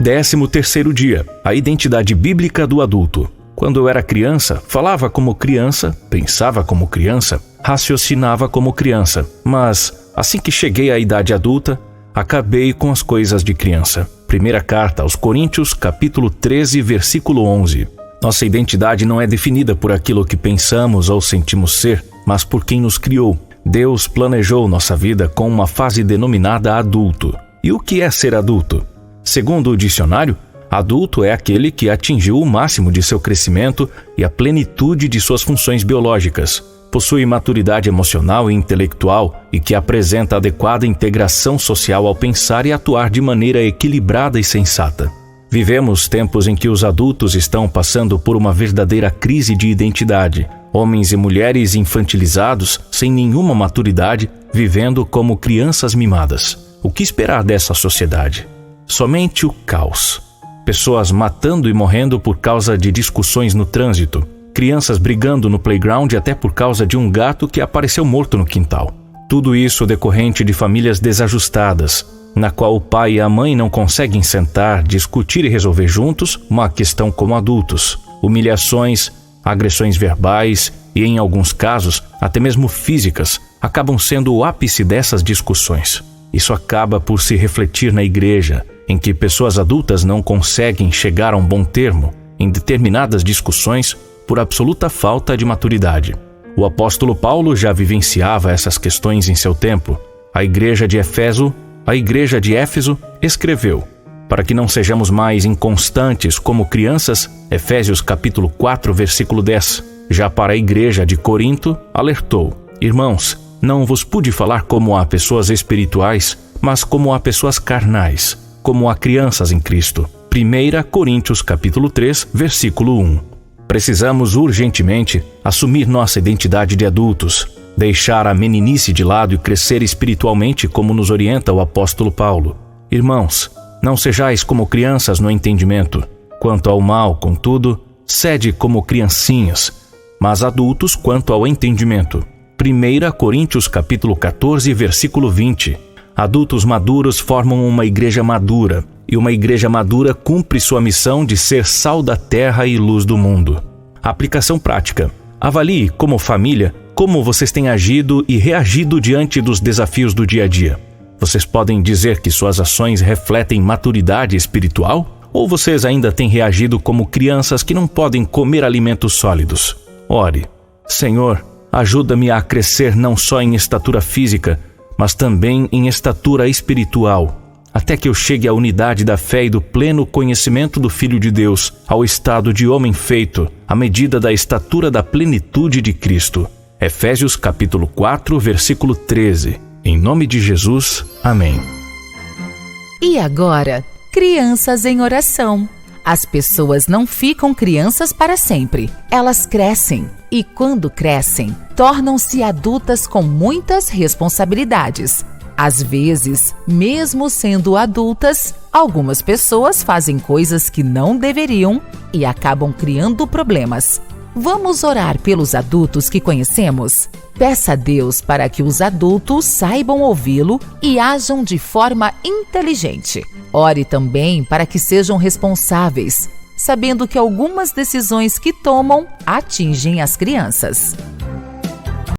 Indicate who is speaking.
Speaker 1: 13º dia, a identidade bíblica do adulto. Quando eu era criança, falava como criança, pensava como criança, raciocinava como criança. Mas, assim que cheguei à idade adulta, acabei com as coisas de criança. Primeira carta aos Coríntios, capítulo 13, versículo 11. Nossa identidade não é definida por aquilo que pensamos ou sentimos ser, mas por quem nos criou. Deus planejou nossa vida com uma fase denominada adulto. E o que é ser adulto? Segundo o dicionário, adulto é aquele que atingiu o máximo de seu crescimento e a plenitude de suas funções biológicas. Possui maturidade emocional e intelectual e que apresenta adequada integração social ao pensar e atuar de maneira equilibrada e sensata. Vivemos tempos em que os adultos estão passando por uma verdadeira crise de identidade. Homens e mulheres infantilizados, sem nenhuma maturidade, vivendo como crianças mimadas. O que esperar dessa sociedade? Somente o caos. Pessoas matando e morrendo por causa de discussões no trânsito. Crianças brigando no playground até por causa de um gato que apareceu morto no quintal. Tudo isso decorrente de famílias desajustadas, na qual o pai e a mãe não conseguem sentar, discutir e resolver juntos uma questão como adultos. Humilhações, agressões verbais e, em alguns casos, até mesmo físicas, acabam sendo o ápice dessas discussões. Isso acaba por se refletir na igreja, em que pessoas adultas não conseguem chegar a um bom termo em determinadas discussões por absoluta falta de maturidade. O apóstolo Paulo já vivenciava essas questões em seu tempo. A igreja de Éfeso escreveu: para que não sejamos mais inconstantes como crianças, Efésios capítulo 4, versículo 10. Já para a igreja de Corinto, alertou: irmãos, não vos pude falar como a pessoas espirituais, mas como a pessoas carnais, como a crianças em Cristo. 1 Coríntios capítulo 3, versículo 1. Precisamos urgentemente assumir nossa identidade de adultos, deixar a meninice de lado e crescer espiritualmente como nos orienta o apóstolo Paulo. Irmãos, não sejais como crianças no entendimento. Quanto ao mal, contudo, sede como criancinhas, mas adultos quanto ao entendimento. 1 Coríntios capítulo 14, versículo 20. Adultos maduros formam uma igreja madura, e uma igreja madura cumpre sua missão de ser sal da terra e luz do mundo. Aplicação prática. Avalie, como família, como vocês têm agido e reagido diante dos desafios do dia a dia. Vocês podem dizer que suas ações refletem maturidade espiritual? Ou vocês ainda têm reagido como crianças que não podem comer alimentos sólidos? Ore: Senhor, ajuda-me a crescer não só em estatura física, mas também em estatura espiritual, até que eu chegue à unidade da fé e do pleno conhecimento do Filho de Deus, ao estado de homem feito, à medida da estatura da plenitude de Cristo. Efésios capítulo 4, versículo 13. Em nome de Jesus, amém.
Speaker 2: E agora, crianças em oração. As pessoas não ficam crianças para sempre. Elas crescem. E quando crescem, tornam-se adultas com muitas responsabilidades. Às vezes, mesmo sendo adultas, algumas pessoas fazem coisas que não deveriam e acabam criando problemas. Vamos orar pelos adultos que conhecemos? Peça a Deus para que os adultos saibam ouvi-lo e ajam de forma inteligente. Ore também para que sejam responsáveis, sabendo que algumas decisões que tomam atingem as crianças.